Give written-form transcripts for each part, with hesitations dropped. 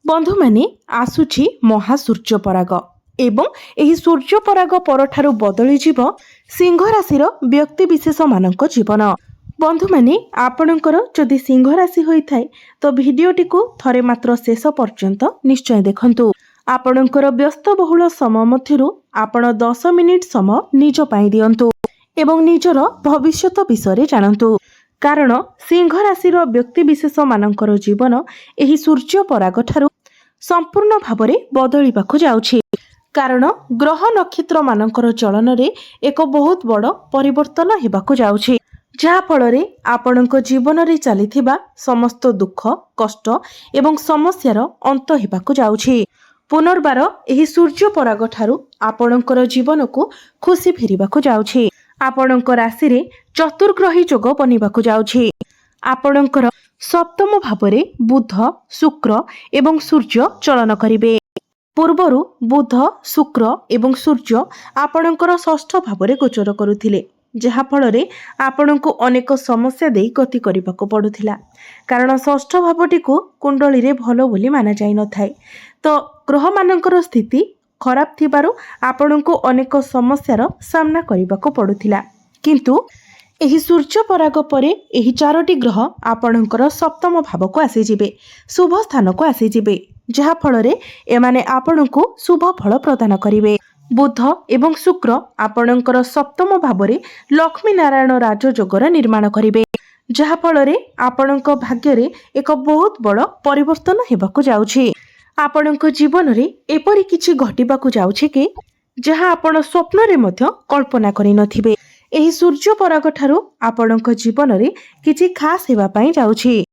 बंधु माने आसुची महासूर्यपराग एवं एही सूर्यपराग परठारु बदली जीव सिंह राशि व्यक्तिविशेष मानक जीवन। बंधु माने आपणकर जदि सिंह राशि होइथाय तो भिडियोटी को थरे मात्र शेष पर्यंत निश्चय देखंतु। आपणकर व्यस्तबहुल समय मध्यरु आपण 10 मिनिट समय निज पाई दियंतु एवं निजर भविष्यत विषय जानतु। कारण सिंह राशि व्यक्तिविशेष मानकर जीवन एही सूर्य पराग ठारू संपूर्ण भाव बदलिबाकु जाउछि। कारण ग्रह नक्षत्र मानकर चलन रे एक बहुत बड़ परिवर्तन हेबाकु जाउछि, जहा फल आपणक जीवन रे चलिथिबा समस्त दुख कष्ट एवं समस्यार अंत हेबाकु जाउछि। पुनर्बार एही सूर्य पराग ठारू आपणकर जीवन को खुशी फेरिबाकु जाउछि। आपणक राशि रे चतुर्ग्रही जोग बनिबाकु जाउछि। आपणकर सप्तम भावरे बुध शुक्र एवं सूर्य चलन करिवे। पूर्वरु बुध शुक्र एवं सूर्य आपणकर षष्ठ भावरे गोचर करुथिले, जहा फल आपणको अनेक समस्या देई गति करिबाकु पडुथिला। कारण षष्ठ भावटी को कुंडली रे भलो बोली माना जाई न थाए, तो ग्रह मानकर स्थिति खराब थिबारु आपणको अनेक समस्यार सामना करिबाकु पडुथिला। किंतु एही सूर्य पराग परे एही चारोटी ग्रह आपणकर सप्तम भाव को आसी जिबे, शुभ स्थान को आसी जिबे, जहा फल एमाने आपणको शुभ फल प्रदान करिवे। बुध एवं शुक्र आपणकर सप्तम भावरे लक्ष्मी नारायण राजयोगर निर्माण करिवे, जहा फल आपणक भाग्य रे एक बहुत बड़ परिवर्तन हेबाकु जाउछि। आपणक जीवन रे एपरि किछि घटिबाकु जाउछि कि जहा आपण स्वप्न रे मध्य कल्पना करि नथिबे। एही सूर्य पराग ठारू आपणक जीवन रे किछि खास हेबा पई जाउछि।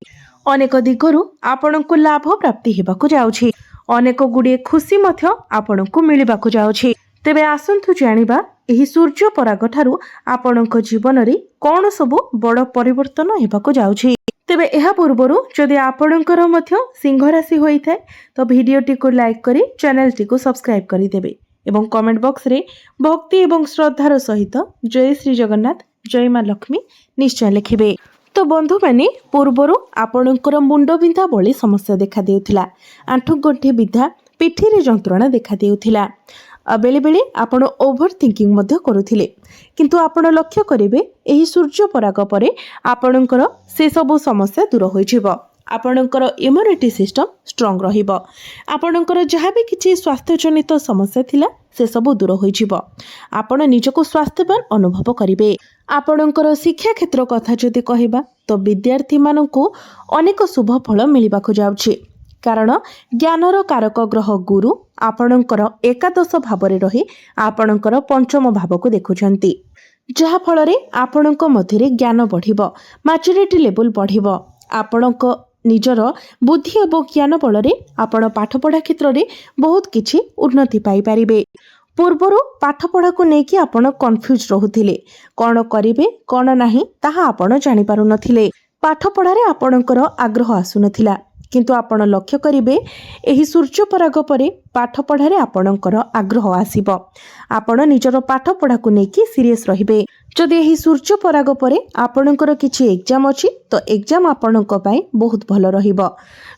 अनेक दिगरु आपणको लाभ प्राप्ति हेबाकु जाउछि। अनेक गुडिए खुशी मध्य आपणको मिलिबाकु जाउछि। तेबे आसंतु जानिबा एही सूर्य पराग ठारू आपणक जीवन रे कोन सब बड़ परिवर्तन हेबाकु जाउछि। तेबे एहा पूर्वरु जदि आपणकर मध्य सिंह राशि होइथाय तो भिडियोटी को लाइक करी चैनल टी को सब्सक्राइब करि देबे एवं कमेंट बॉक्स रे भक्ति एवं श्रद्धार सहित जय श्री जगन्नाथ जय मां लक्ष्मी निश्चय लिखिबे। तो बंधु माने पूर्वरु आपणकर मुंड बिंधा भली समस्या देखा देउथिला, आंठु गंठी बिंधा पिठी रे जंत्रणा देखा देउथिला, बेले बेले आपण ओभर थिंकिंग मध्य करुथिले। किंतु आपण लक्ष्य करिवे एही सूर्य पराग परे आपणकर से सब समस्या दूर होई जिवो। आपणकर इम्यूनिटी सिस्टम स्ट्रांग रहिबो। आपणकर जहाँ भी किछि स्वास्थ्य जनित समस्या थिला से सब दूर होई जिवो। आपण निजको स्वास्थ्यवान अनुभव करिवे। आपणकर शिक्षा क्षेत्र कथा जदि कहिबा तो विद्यार्थी माननकु अनेक शुभ फल मिलिबाकु जाउछि। कारण ज्ञानर कारक ग्रह गुरु आपणकर एकादश भावरे रही आपणकर पंचम भाव को देखुछंती, जहा फल आपणक मध्यरे ज्ञान बढ़िबो, मैच्योरिटी लेवल बढ़िबो। आपणक निजर बुद्धि और ज्ञान बल आपण पाठपढ़ा क्षेत्र में बहुत किछि उन्नति पाई परिबे। पूर्वरु पाठपढ़ा को लेकिन आपण कन्फ्यूज रहुथिले, कौन करिवे कौन नाही ताहा आपण जानि पारु नथिले। पाठपढ़ा रे आपणकर आग्रह आसु नथिला, किंतु आपण लक्ष्य करिवे एही सूर्य पराग परे पाठपढ़ा रे आपणकर आग्रह आसीबो। आपण निजर पाठपढ़ा को लेकिन सीरियस रहिबे। जदि एही सूर्य पराग परे आपणकर किछि एग्जाम अछि तो एग्जाम आपणक पई बहुत भलो रहिबो।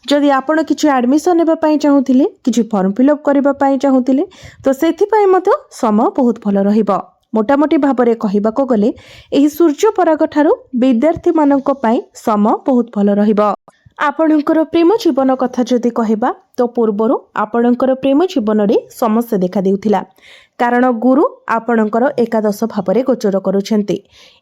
जदि आपण किछि एडमिशन नेबा पई चाहुथिले, किछि फॉर्म फिलअप करबा पई चाहुथिले तो सेथि पई मते समय बहुत भलो रहिबो। मोटामोटी भाबरे कहिबाको गले एही सूर्य पराग ठारू विद्यार्थी मानक पई समय बहुत भलो रहिबो। आपणकर प्रेम जीवन कथा जदि कहिबा तो पूर्वरु आपणकर प्रेम जीवन रे समस्या देखा देउथिला। कारण गुरु आपणकर एकादश भावरे गोचर करुछंती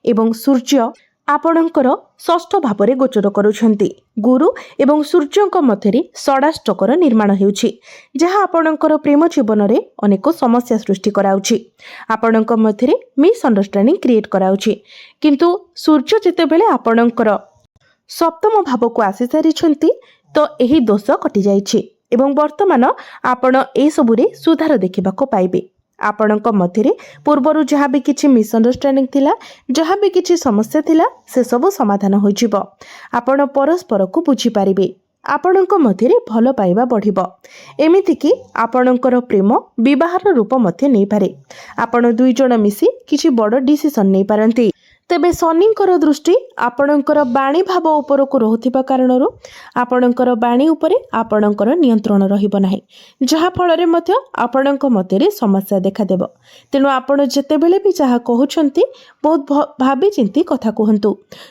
एवं सूर्य आपणकर षष्ठ भावरे गोचर करुछंती। गुरु एवं सूर्यଙ୍କ मध्यरे षडाष्टकर निर्माण हेउछि, जहा आपणकर प्रेम जीवन रे अनेक समस्या सृष्टि कराउछि। आपणଙ୍କ मध्यरे मिसअंडरस्टैंडिंग क्रिएट कराउछि। किंतु सूर्य जेतेबेले आपणकर सप्तम भाव को आसी सारिछंती तो एही दोष कटि जाइछि एवं वर्तमान आपण ए सबुरे सुधार देखिबाको पाइबे। आपणଙ୍କ मध्यरे पूर्वरु जहाँ भी किछि मिसअंडरस्टैंडिंग थिला, जहाँ भी किछि समस्या थिला से सब समाधान होई जिवो। आपण परस्पर को बुझी पारिबे। आपणଙ୍କ मध्यरे भल पाइबा बढ़िबो। एमिति कि आपणଙ୍କର प्रेम विवाहर रूप मध्य नै पारे। आपण दुई जण मिसी किछि बड़ डिसिजन नै पारंती, ତେବେ ଶନିଙ୍କର ଦୃଷ୍ଟି ଆପଣଙ୍କର ବାଣୀ ଭାବ ଉପରକୁ ରହୁଥିବା କାରଣରୁ ଆପଣଙ୍କର ବାଣୀ ଉପରେ ଆପଣଙ୍କର ନିୟନ୍ତ୍ରଣ ରହିବ ନାହିଁ, ଯାହାଫଳରେ ମଧ୍ୟ ଆପଣଙ୍କ ମଧ୍ୟରେ ସମସ୍ୟା ଦେଖାଦେବ। ତେଣୁ ଆପଣ ଯେତେବେଳେ ବି ଯାହା କହୁଛନ୍ତି ବହୁତ ଭାବିଚିନ୍ତି କଥା କୁହନ୍ତୁ,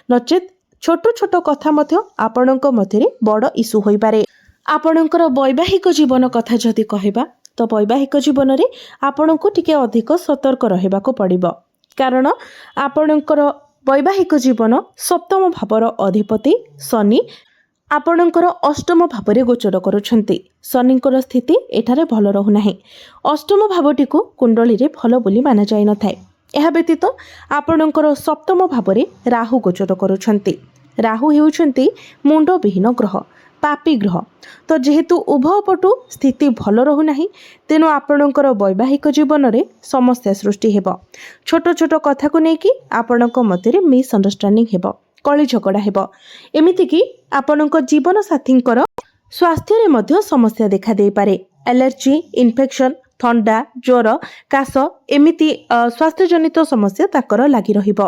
ନଚେତ୍ ଛୋଟ ଛୋଟ କଥା ମଧ୍ୟ ଆପଣଙ୍କ ମଧ୍ୟରେ ବଡ଼ ଇସ୍ୟୁ ହୋଇପାରେ। ଆପଣଙ୍କର ବୈବାହିକ ଜୀବନ କଥା ଯଦି କହିବା, ତ ବୈବାହିକ ଜୀବନରେ ଆପଣଙ୍କୁ ଟିକେ ଅଧିକ ସତର୍କ ରହିବାକୁ ପଡ଼ିବ। କାରଣ ଆପଣଙ୍କର ବୈବାହିକ ଜୀବନ ସପ୍ତମ ଭାବର ଅଧିପତି ଶନି ଆପଣଙ୍କର ଅଷ୍ଟମ ଭାବରେ ଗୋଚର କରୁଛନ୍ତି। ଶନିଙ୍କର ସ୍ଥିତି ଏଠାରେ ଭଲ ରହୁନାହିଁ। ଅଷ୍ଟମ ଭାବଟିକୁ କୁଣ୍ଡଳୀରେ ଭଲ ବୋଲି ମାନାଯାଇନଥାଏ। ଏହା ବ୍ୟତୀତ ଆପଣଙ୍କର ସପ୍ତମ ଭାବରେ ରାହୁ ଗୋଚର କରୁଛନ୍ତି। ରାହୁ ହେଉଛନ୍ତି ମୁଣ୍ଡବିହୀନ ଗ୍ରହ, ପାପୀ ଗ୍ରହ। ତ ଯେହେତୁ ଉଭୟ ପଟୁ ସ୍ଥିତି ଭଲ ରହୁନାହିଁ, ତେଣୁ ଆପଣଙ୍କର ବୈବାହିକ ଜୀବନରେ ସମସ୍ୟା ସୃଷ୍ଟି ହେବ। ଛୋଟ ଛୋଟ କଥାକୁ ନେଇକି ଆପଣଙ୍କ ମଧ୍ୟରେ ମିସ୍ଅଣ୍ଡରଷ୍ଟାଣ୍ଡିଂ ହେବ, କଳି ଝଗଡ଼ା ହେବ। ଏମିତିକି ଆପଣଙ୍କ ଜୀବନସାଥୀଙ୍କର ସ୍ୱାସ୍ଥ୍ୟରେ ମଧ୍ୟ ସମସ୍ୟା ଦେଖାଦେଇପାରେ। ଆଲର୍ଜି, ଇନଫେକ୍ସନ୍, ଥଣ୍ଡା, ଜ୍ୱର, କାଶ ଏମିତି ସ୍ୱାସ୍ଥ୍ୟଜନିତ ସମସ୍ୟା ତାଙ୍କର ଲାଗି ରହିବ।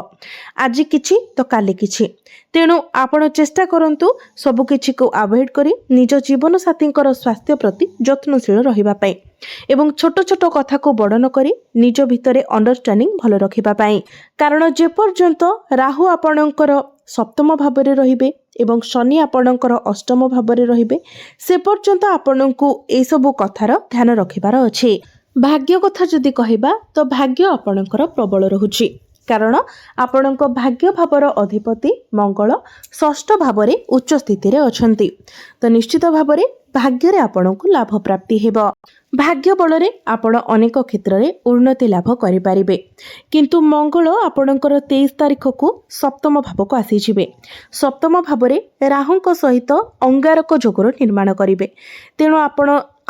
ଆଜି କିଛି ତ କାଲି କିଛି। ତେଣୁ ଆପଣ ଚେଷ୍ଟା କରନ୍ତୁ ସବୁକିଛିକୁ ଆଭଏଡ୍ କରି ନିଜ ଜୀବନସାଥୀଙ୍କର ସ୍ୱାସ୍ଥ୍ୟ ପ୍ରତି ଯତ୍ନଶୀଳ ରହିବା ପାଇଁ ଏବଂ ଛୋଟ ଛୋଟ କଥାକୁ ବଡ଼ ନ କରି ନିଜ ଭିତରେ ଅଣ୍ଡରଷ୍ଟାଣ୍ଡିଂ ଭଲ ରଖିବା ପାଇଁ। କାରଣ ଯେପର୍ଯ୍ୟନ୍ତ ରାହୁ ଆପଣଙ୍କର ସପ୍ତମ ଭାବରେ ରହିବେ ଏବଂ ଶନି ଆପଣଙ୍କର ଅଷ୍ଟମ ଭାବରେ ରହିବେ, ସେ ପର୍ଯ୍ୟନ୍ତ ଆପଣଙ୍କୁ ଏସବୁ କଥାର ଧ୍ୟାନ ରଖିବାର ଅଛି। ଭାଗ୍ୟ କଥା ଯଦି କହିବା, ତ ଭାଗ୍ୟ ଆପଣଙ୍କର ପ୍ରବଳ ରହୁଛି। କାରଣ ଆପଣଙ୍କ ଭାଗ୍ୟ ଭାବର ଅଧିପତି ମଙ୍ଗଳ ଷଷ୍ଠ ଭାବରେ ଉଚ୍ଚ ସ୍ଥିତିରେ ଅଛନ୍ତି। ତ ନିଶ୍ଚିତ ଭାବରେ ଭାଗ୍ୟରେ ଆପଣଙ୍କୁ ଲାଭ ପ୍ରାପ୍ତି ହେବ। ଭାଗ୍ୟ ବଳରେ ଆପଣ ଅନେକ କ୍ଷେତ୍ରରେ ଉନ୍ନତି ଲାଭ କରିପାରିବେ। କିନ୍ତୁ ମଙ୍ଗଳ ଆପଣଙ୍କର 23 ତାରିଖକୁ ସପ୍ତମ ଭାବକୁ ଆସିଯିବେ। ସପ୍ତମ ଭାବରେ ରାହୁଙ୍କ ସହିତ ଅଙ୍ଗାରକ ଯୋଗର ନିର୍ମାଣ କରିବେ। ତେଣୁ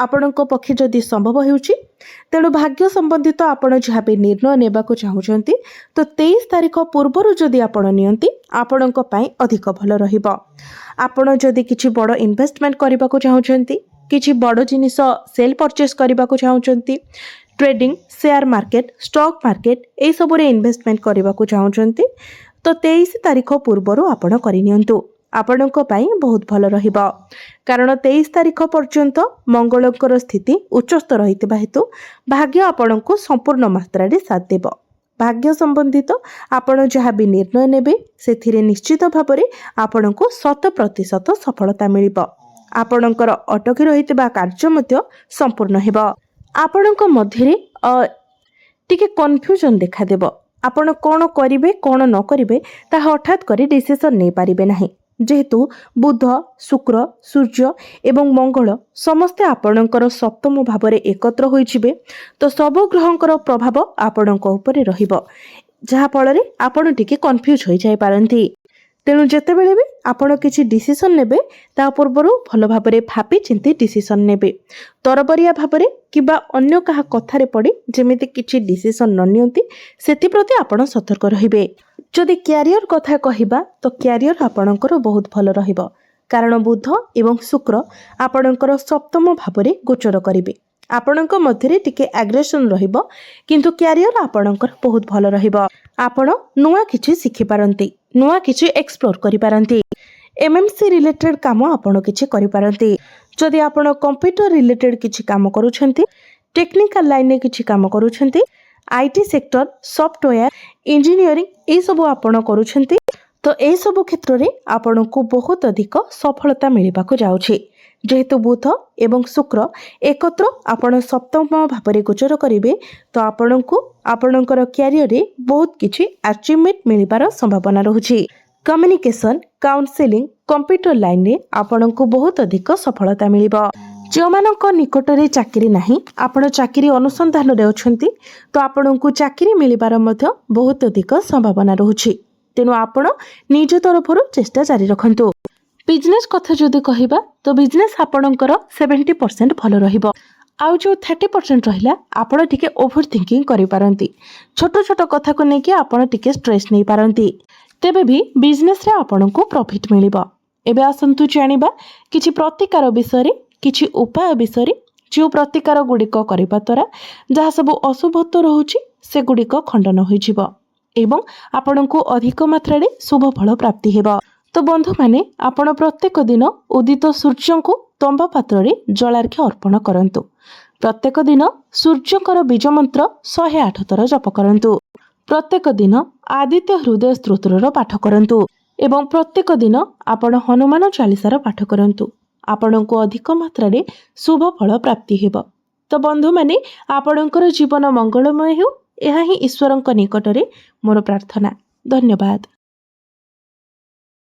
ଆପଣଙ୍କ ପକ୍ଷେ ଯଦି ସମ୍ଭବ ହେଉଛି, ତେଣୁ ଭାଗ୍ୟ ସମ୍ବନ୍ଧିତ ଆପଣ ଯାହା ବି ନିର୍ଣ୍ଣୟ ନେବାକୁ ଚାହୁଁଛନ୍ତି, ତ 23 ତାରିଖ ପୂର୍ବରୁ ଯଦି ଆପଣ ନିଅନ୍ତି, ଆପଣଙ୍କ ପାଇଁ ଅଧିକ ଭଲ ରହିବ। ଆପଣ ଯଦି କିଛି ବଡ଼ ଇନଭେଷ୍ଟମେଣ୍ଟ କରିବାକୁ ଚାହୁଁଛନ୍ତି, କିଛି ବଡ଼ ଜିନିଷ ସେଲ୍ ପରଚେସ୍ କରିବାକୁ ଚାହୁଁଛନ୍ତି, trading, share market, stock market ଏଇସବୁରେ ଇନଭେଷ୍ଟମେଣ୍ଟ କରିବାକୁ ଚାହୁଁଛନ୍ତି, ତ 23 ତାରିଖ ପୂର୍ବରୁ ଆପଣ କରିନିଅନ୍ତୁ। ଆପଣଙ୍କ ପାଇଁ ବହୁତ ଭଲ ରହିବ। କାରଣ 23 ତାରିଖ ପର୍ଯ୍ୟନ୍ତ ମଙ୍ଗଳଙ୍କର ସ୍ଥିତି ଉଚ୍ଚସ୍ଥ ରହିଥିବା ହେତୁ ଭାଗ୍ୟ ଆପଣଙ୍କୁ ସମ୍ପୂର୍ଣ୍ଣ ମାତ୍ରାରେ ସାଥ ଦେବ। ଭାଗ୍ୟ ସମ୍ବନ୍ଧିତ ଆପଣ ଯାହା ବି ନିର୍ଣ୍ଣୟ ନେବେ, ସେଥିରେ ନିଶ୍ଚିତ ଭାବରେ ଆପଣଙ୍କୁ 100% ସଫଳତା ମିଳିବ। ଆପଣଙ୍କର ଅଟକି ରହିଥିବା କାର୍ଯ୍ୟ ମଧ୍ୟ ସମ୍ପୂର୍ଣ୍ଣ ହେବ। ଆପଣଙ୍କ ମଧ୍ୟରେ ଟିକେ କନଫ୍ୟୁଜନ୍ ଦେଖାଦେବ। ଆପଣ କ'ଣ କରିବେ କ'ଣ ନ କରିବେ ତାହା ହଠାତ୍ କରି ଡିସିସନ୍ ନେଇପାରିବେ ନାହିଁ। ଯେହେତୁ ବୁଧ, ଶୁକ୍ର, ସୂର୍ଯ୍ୟ ଏବଂ ମଙ୍ଗଳ ସମସ୍ତେ ଆପଣଙ୍କର ସପ୍ତମ ଭାବରେ ଏକତ୍ର ହୋଇଯିବେ, ତ ସବୁ ଗ୍ରହଙ୍କର ପ୍ରଭାବ ଆପଣଙ୍କ ଉପରେ ରହିବ, ଯାହାଫଳରେ ଆପଣ ଟିକେ କନଫ୍ୟୁଜ୍ ହୋଇଯାଇପାରନ୍ତି। ତେଣୁ ଯେତେବେଳେ ବି ଆପଣ କିଛି ଡିସିସନ୍ ନେବେ, ତା ପୂର୍ବରୁ ଭଲ ଭାବରେ ଭାବି ଚିନ୍ତି ଡିସିସନ୍ ନେବେ। ତରବରିଆ ଭାବରେ କିମ୍ବା ଅନ୍ୟ କାହା କଥାରେ ପଡ଼ି ଯେମିତି କିଛି ଡିସିସନ୍ ନ ନିଅନ୍ତି, ସେଥିପ୍ରତି ଆପଣ ସତର୍କ ରହିବେ। ଯଦି କ୍ୟାରିୟର କଥା କହିବା, ତ କ୍ୟାରିୟର ଆପଣଙ୍କର ବହୁତ ଭଲ ରହିବ। କାରଣ ବୁଧ ଏବଂ ଶୁକ୍ର ଆପଣଙ୍କର ସପ୍ତମ ଭାବରେ ଗୋଚର କରିବେ। ଆପଣଙ୍କ ମଧ୍ୟରେ ଟିକେ ଆଗ୍ରେସନ୍ ରହିବ, କିନ୍ତୁ କ୍ୟାରିୟର ଆପଣଙ୍କର ବହୁତ ଭଲ ରହିବ। ଆପଣ ନୂଆ କିଛି ଶିଖିପାରନ୍ତି, ନୂଆ କିଛି ଏକ୍ସପ୍ଲୋର କରିପାରନ୍ତି। MMC ରିଲେଟେଡ୍ କାମ ଆପଣ କିଛି କରିପାରନ୍ତି। ଯଦି ଆପଣ କମ୍ପ୍ୟୁଟର ରିଲେଟେଡ୍ କିଛି କାମ କରୁଛନ୍ତି, ଟେକ୍ନିକାଲ ଲାଇନରେ କିଛି କାମ କରୁଛନ୍ତି, IT ସେକ୍ଟର, ସଫ୍ଟୱେୟାର, ଇଞ୍ଜିନିୟରିଂ ଏସବୁ ଆପଣ କରୁଛନ୍ତି, ତ ଏସବୁ କ୍ଷେତ୍ରରେ ଆପଣଙ୍କୁ ବହୁତ ଅଧିକ ସଫଳତା ମିଳିବାକୁ ଯାଉଛି। ଯେହେତୁ ବୁଧ ଏବଂ ଶୁକ୍ର ଏକତ୍ର ଆପଣ ସପ୍ତମ ଭାବରେ ଗୋଚର କରିବେ, ତ ଆପଣଙ୍କୁ ଆପଣଙ୍କର କ୍ୟାରିୟରରେ ବହୁତ କିଛି ଆଚିଭମେଣ୍ଟ ମିଳିବାର ସମ୍ଭାବନା ରହୁଛି। କମ୍ୟୁନିକେସନ୍, କାଉନସେଲିଂ, କମ୍ପ୍ୟୁଟର ଲାଇନରେ ଆପଣଙ୍କୁ ବହୁତ ଅଧିକ ସଫଳତା ମିଳିବ। ଯେଉଁମାନଙ୍କ ନିକଟରେ ଚାକିରି ନାହିଁ, ଆପଣ ଚାକିରି ଅନୁସନ୍ଧାନରେ ଅଛନ୍ତି, ତ ଆପଣଙ୍କୁ ଚାକିରି ମିଳିବାର ମଧ୍ୟ ବହୁତ ଅଧିକ ସମ୍ଭାବନା ରହୁଛି। ତେଣୁ ଆପଣ ନିଜ ତରଫରୁ ଚେଷ୍ଟା ଜାରି ରଖନ୍ତୁ। ବିଜନେସ୍ କଥା ଯଦି କହିବା, ତ ବିଜନେସ୍ ଆପଣଙ୍କର 70% ଭଲ ରହିବ। ଆଉ ଯେଉଁ 30% ରହିଲା, ଆପଣ ଟିକେ ଓଭର ଥିଙ୍କିଂ କରିପାରନ୍ତି। ଛୋଟ ଛୋଟ କଥାକୁ ନେଇକି ଆପଣ ଟିକେ ଷ୍ଟ୍ରେସ୍ ନେଇପାରନ୍ତି। ତେବେ ବି ବିଜନେସ୍ରେ ଆପଣଙ୍କୁ ପ୍ରଫିଟ୍ ମିଳିବ। ଏବେ ଆସନ୍ତୁ ଜାଣିବା କିଛି ପ୍ରତିକାର ବିଷୟରେ, କିଛି ଉପାୟ ବିଷୟରେ, ଯେଉଁ ପ୍ରତିକାର ଗୁଡ଼ିକ କରିବା ଦ୍ୱାରା ଯାହା ସବୁ ଅଶୁଭତ୍ୱ ରହୁଛି ସେଗୁଡ଼ିକ ଖଣ୍ଡନ ହୋଇଯିବ। ଏବଂ ଆପଣଙ୍କୁ ଅଧିକ ମାତ୍ରାରେ ଶୁଭ ଫଳ ପ୍ରାପ୍ତି ହେବ। ତ ବନ୍ଧୁମାନେ, ଆପଣ ପ୍ରତ୍ୟେକ ଦିନ ଉଦିତ ସୂର୍ଯ୍ୟଙ୍କୁ ତମ୍ବା ପାତ୍ରରେ ଜଳାର୍ଘ୍ୟ ଅର୍ପଣ କରନ୍ତୁ। ପ୍ରତ୍ୟେକ ଦିନ ସୂର୍ଯ୍ୟଙ୍କର ବୀଜ ମନ୍ତ୍ର 108 ଥର ଜପ କରନ୍ତୁ। ପ୍ରତ୍ୟେକ ଦିନ ଆଦିତ୍ୟ ହୃଦୟ ସ୍ତୋତ୍ରର ପାଠ କରନ୍ତୁ ଏବଂ ପ୍ରତ୍ୟେକ ଦିନ ଆପଣ ହନୁମାନ ଚାଳିଶାର ପାଠ କରନ୍ତୁ। ଆପଣଙ୍କୁ ଅଧିକ ମାତ୍ରାରେ ଶୁଭ ଫଳ ପ୍ରାପ୍ତି ହେବ। ତ ବନ୍ଧୁମାନେ, ଆପଣଙ୍କର ଜୀବନ ମଙ୍ଗଳମୟ ହେଉ, ଏହା ହିଁ ଈଶ୍ୱରଙ୍କ ନିକଟରେ ମୋର ପ୍ରାର୍ଥନା। ଧନ୍ୟବାଦ।